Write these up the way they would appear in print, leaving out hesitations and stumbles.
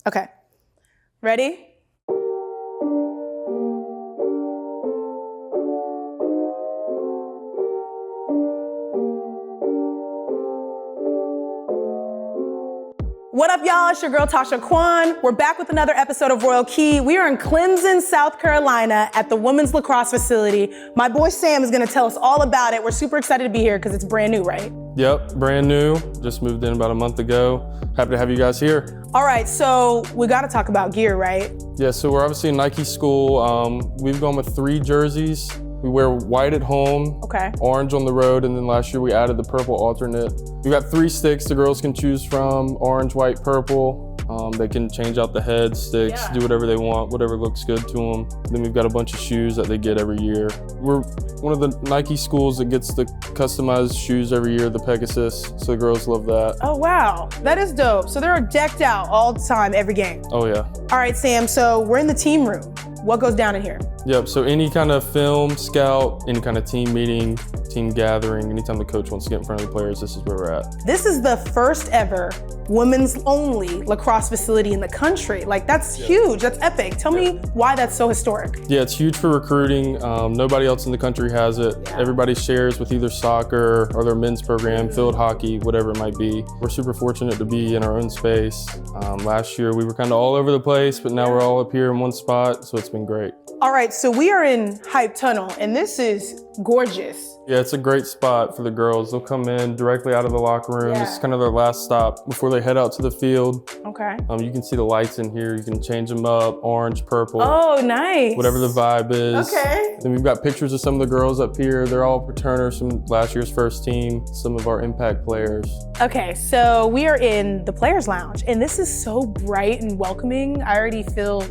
Okay. Ready? What up, y'all? It's your girl, Tausha Kwan. We're back with another episode of Royal Key. We are in Clemson, South Carolina at the women's lacrosse facility. My boy Sam is gonna tell us all about it. We're super excited to be here because it's brand new, right? Yep, brand new. Just moved in about a month ago. Happy to have you guys here. All right, so we gotta talk about gear, right? Yeah, so we're obviously a Nike school. We've gone with 3 jerseys. We wear white at home, Okay. orange on the road, and then last year we added the purple alternate. We got 3 sticks the girls can choose from, orange, white, purple. They can change out the head, sticks, do whatever they want, whatever looks good to them. Then we've got a bunch of shoes that they get every year. We're one of the Nike schools that gets the customized shoes every year, the Pegasus, so the girls love that. Oh, wow. That is dope. So they're decked out all the time, every game. Oh yeah. All right, Sam, so we're in the team room. What goes down in here? Yep, so any kind of film, scout, any kind of team meeting, team gathering, anytime the coach wants to get in front of the players, this is where we're at. This is the first ever women's only lacrosse facility in the country. Like, that's huge, that's epic. Tell me why that's so historic. Yeah, it's huge for recruiting. Nobody else in the country has it. Everybody shares with either soccer or their men's program, field hockey, whatever it might be. We're super fortunate to be in our own space. Last year we were kind of all over the place, but now we're all up here in one spot, so it's been great. All right, so we are in Hype Tunnel, and this is gorgeous. Yeah, it's a great spot for the girls. They'll come in directly out of the locker room. This is kind of their last stop before they head out to the field. Okay. You can see the lights in here. You can change them up, orange, purple. Oh, nice. Whatever the vibe is. Okay. Then we've got pictures of some of the girls up here. They're all returners from last year's first team, some of our impact players. Okay, so we are in the Players Lounge, and this is so bright and welcoming. I already feel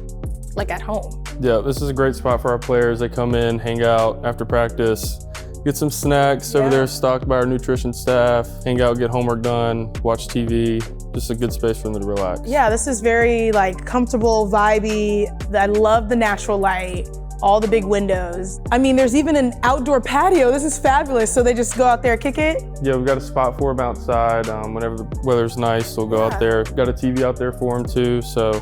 like at home. Yeah, this is a great spot for our players. They come in, hang out after practice, get some snacks over there stocked by our nutrition staff, hang out, get homework done, watch TV. Just a good space for them to relax. Yeah, this is very like comfortable, vibey. I love the natural light, all the big windows. I mean, there's even an outdoor patio. This is fabulous. So they just go out there, kick it? Yeah, we've got a spot for them outside. Whenever the weather's nice, they'll go out there. We've got a TV out there for them too, so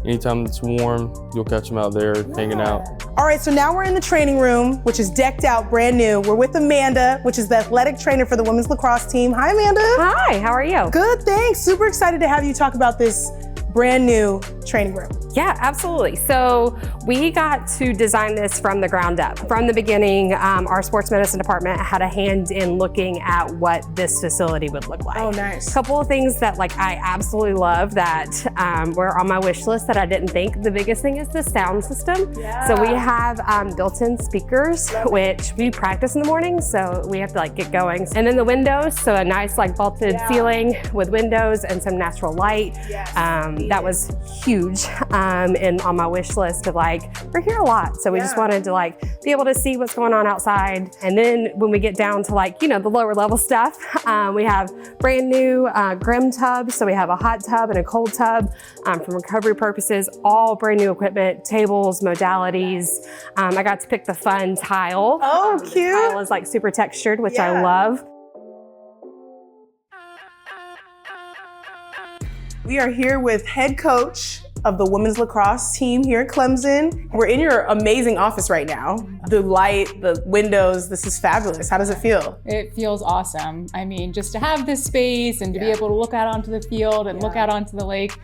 anytime it's warm, you'll catch them out there hanging out. All right, so now we're in the training room, which is decked out, brand new. We're with Amanda, which is the athletic trainer for the women's lacrosse team. Hi, Amanda. Hi, how are you? Good, thanks. Super excited to have you talk about this brand new training room. Yeah, absolutely. So we got to design this from the ground up. From the beginning, our sports medicine department had a hand in looking at what this facility would look like. Oh, nice. A couple of things that I absolutely love that were on my wish list that I didn't think. The biggest thing is the sound system. Yeah. So we have built-in speakers, which we practice in the morning, so we have to get going. And then the windows, so a nice vaulted ceiling with windows and some natural light. Yes. That was huge. And on my wish list of we're here a lot. So we just wanted to be able to see what's going on outside. And then when we get down to the lower level stuff, we have brand new Grim tubs. So we have a hot tub and a cold tub for recovery purposes, all brand new equipment, tables, modalities. I got to pick the fun tile. Oh, cute. The tile is super textured, which I love. We are here with head coach of the women's lacrosse team here at Clemson. We're in your amazing office right now. The light, the windows, this is fabulous. How does it feel? It feels awesome. I mean, just to have this space and to be able to look out onto the field and look out onto the lake,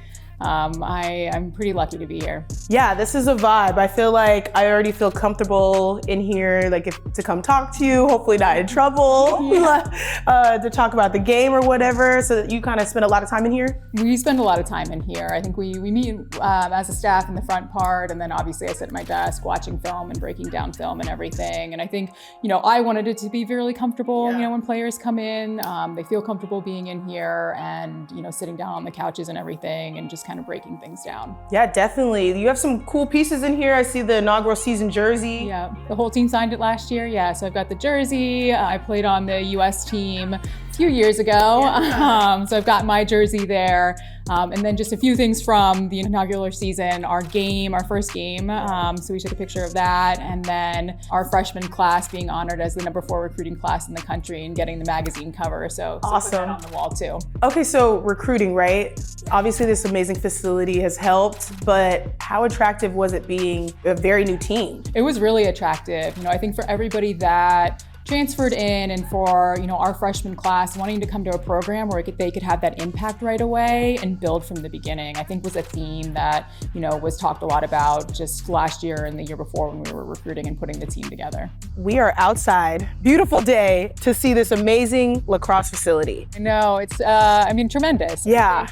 I'm pretty lucky to be here. Yeah, this is a vibe. I feel like I already feel comfortable in here, to come talk to you, hopefully not in trouble, to talk about the game or whatever. So that you kind of spend a lot of time in here? We spend a lot of time in here. I think we meet as a staff in the front part, and then obviously I sit at my desk watching film and breaking down film and everything. And I think, I wanted it to be really comfortable, when players come in, they feel comfortable being in here and, sitting down on the couches and everything and just kind of breaking things down. Yeah, definitely. You have some cool pieces in here. I see the inaugural season jersey. Yeah, the whole team signed it last year. Yeah, so I've got the jersey. I played on the US team few years ago. So I've got my jersey there. And then just a few things from the inaugural season, our first game. So we took a picture of that. And then our freshman class being honored as the #4 recruiting class in the country and getting the magazine cover. So awesome. put that on the wall too. Okay, so recruiting, right? Obviously this amazing facility has helped, but how attractive was it being a very new team? It was really attractive. I think for everybody that transferred in and for our freshman class wanting to come to a program where they could have that impact right away and build from the beginning, I think was a theme that was talked a lot about just last year and the year before when we were recruiting and putting the team together. We are outside, beautiful day, to see this amazing lacrosse facility. I know, it's tremendous. Yeah.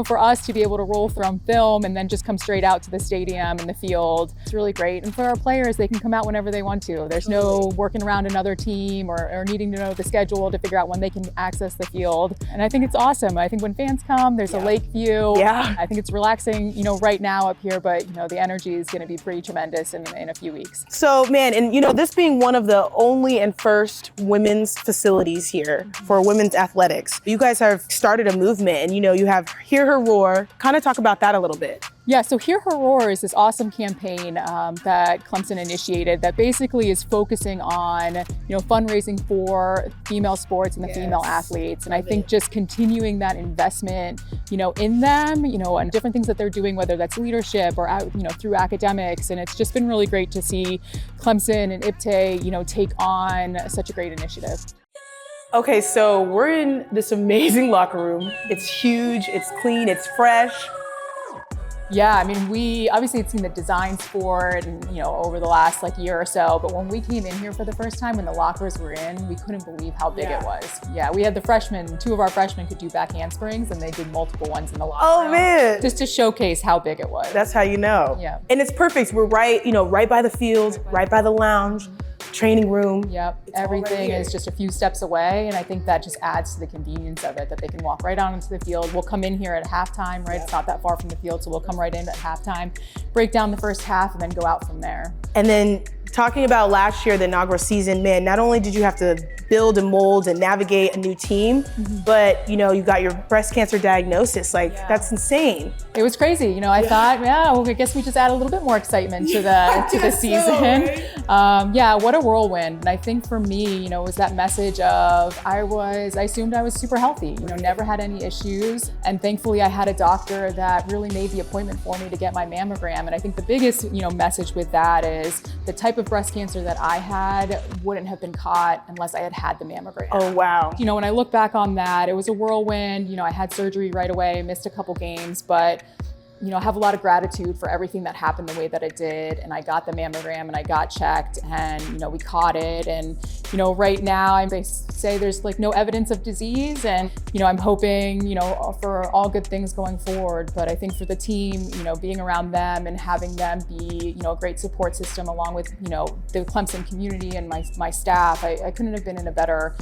For us to be able to roll from film and then just come straight out to the stadium and the field, it's really great. And for our players, they can come out whenever they want to. There's no working around another team or needing to know the schedule to figure out when they can access the field. And I think it's awesome. I think when fans come, there's a lake view. Yeah. I think it's relaxing, right now up here, but the energy is gonna be pretty tremendous in a few weeks. So man, and this being one of the only and first women's facilities here for women's athletics, you guys have started a movement and you have Hear Her Roar. Kind of talk about that a little bit. Yeah, so Hear Her Roar is this awesome campaign that Clemson initiated that basically is focusing on, fundraising for female sports and the female athletes. And I think just continuing that investment, in them, and different things that they're doing, whether that's leadership or, through academics. And it's just been really great to see Clemson and IPTAY, take on such a great initiative. Okay, so we're in this amazing locker room. It's huge, it's clean, it's fresh. Yeah, we obviously had seen the designs for it and, over the last year or so, but when we came in here for the first time, when the lockers were in, we couldn't believe how big it was. Yeah, we had two of our freshmen could do back handsprings and they did multiple ones in the locker room. Man. Just to showcase how big it was. That's how you know. Yeah. And it's perfect. We're right by the field, right by the lounge, training room. Yep, everything is just a few steps away, and I think that just adds to the convenience of it, that they can walk right on into the field. We'll come in here at halftime, right? It's not that far from the field, so we'll come right in at halftime, break down the first half, and then go out from there. And then talking about last year, the inaugural season, man, not only did you have to build and mold and navigate a new team, but you got your breast cancer diagnosis. That's insane. It was crazy. I thought, I guess we just add a little bit more excitement to the season. What a whirlwind. And I think for me, it was that message of I assumed I was super healthy, never had any issues. And thankfully I had a doctor that really made the appointment for me to get my mammogram. And I think the biggest, message with that is the type of breast cancer that I had wouldn't have been caught unless I had the mammogram. Oh, wow. When I look back on that, it was a whirlwind. I had surgery right away, missed a couple games, but I have a lot of gratitude for everything that happened the way that it did. And I got the mammogram and I got checked and, we caught it. And, right now they say there's no evidence of disease. And, I'm hoping, for all good things going forward. But I think for the team, being around them and having them be, a great support system along with, the Clemson community and my staff, I couldn't have been in a better,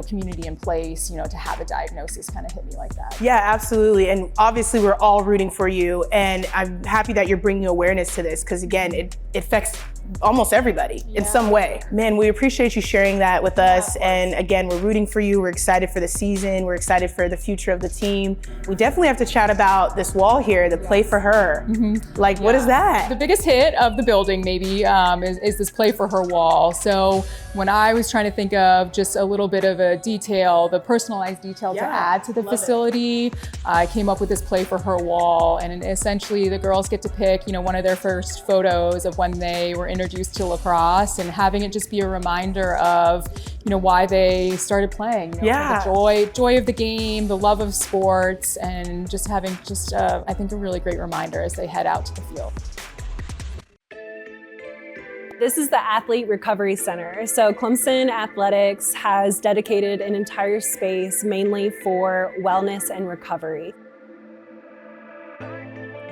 community in place, to have a diagnosis kind of hit me like that. Yeah, absolutely. And obviously we're all rooting for you. And I'm happy that you're bringing awareness to this because again, it affects almost everybody in some way. Man, we appreciate you sharing that with us. And again, we're rooting for you. We're excited for the season. We're excited for the future of the team. We definitely have to chat about this wall here, the Play for Her. What is that? The biggest hit of the building maybe is this Play for Her wall. So when I was trying to think of just a little bit of a detail, the personalized detail to add to the facility, I came up with this Play for Her wall. And essentially the girls get to pick, one of their first photos of when they were introduced to lacrosse and having it just be a reminder of, why they started playing. The joy of the game, the love of sports, and just having I think a really great reminder as they head out to the field. This is the Athlete Recovery Center. So Clemson Athletics has dedicated an entire space mainly for wellness and recovery.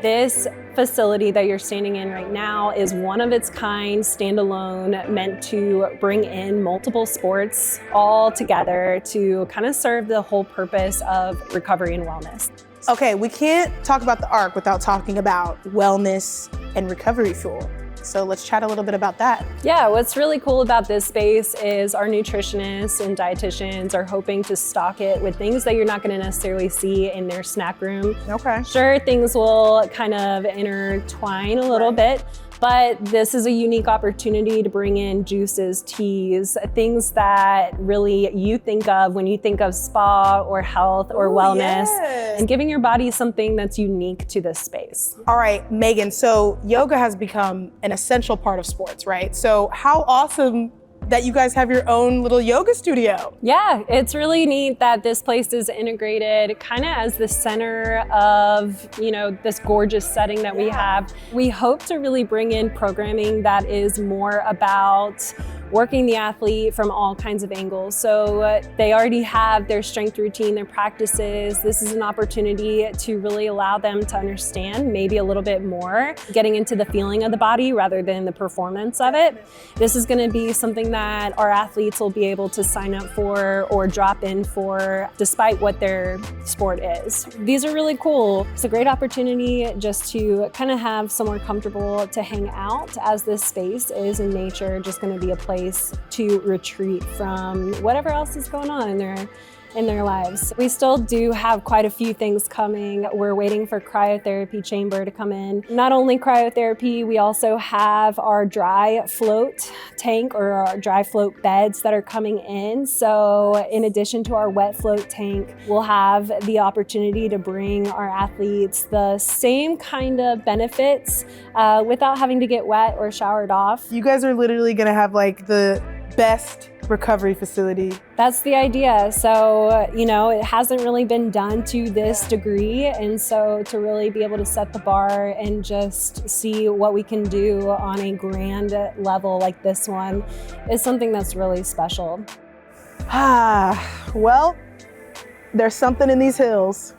This facility that you're standing in right now is one of its kind, standalone, meant to bring in multiple sports all together to kind of serve the whole purpose of recovery and wellness. Okay, we can't talk about the ARC without talking about wellness and recovery fuel. So let's chat a little bit about that. Yeah, what's really cool about this space is our nutritionists and dietitians are hoping to stock it with things that you're not going to necessarily see in their snack room. Okay. Sure, things will kind of intertwine a little bit, but this is a unique opportunity to bring in juices, teas, things that really you think of when you think of spa or health or wellness, and giving your body something that's unique to this space. All right, Megan, so yoga has become an essential part of sports, right? So how awesome that you guys have your own little yoga studio. Yeah, it's really neat that this place is integrated kind of as the center of, this gorgeous setting that we have. We hope to really bring in programming that is more about working the athlete from all kinds of angles. So they already have their strength routine, their practices. This is an opportunity to really allow them to understand maybe a little bit more, getting into the feeling of the body rather than the performance of it. This is gonna be something that our athletes will be able to sign up for or drop in for despite what their sport is. These are really cool. It's a great opportunity just to kind of have somewhere comfortable to hang out, as this space is in nature just gonna be a place to retreat from whatever else is going on in their lives. We still do have quite a few things coming. We're waiting for cryotherapy chamber to come in. Not only cryotherapy, we also have our dry float tank or our dry float beds that are coming in. So in addition to our wet float tank, we'll have the opportunity to bring our athletes the same kind of benefits without having to get wet or showered off. You guys are literally gonna have like the best recovery facility. That's the idea. So, it hasn't really been done to this degree. And so to really be able to set the bar and just see what we can do on a grand level like this one is something that's really special. Well, there's something in these hills.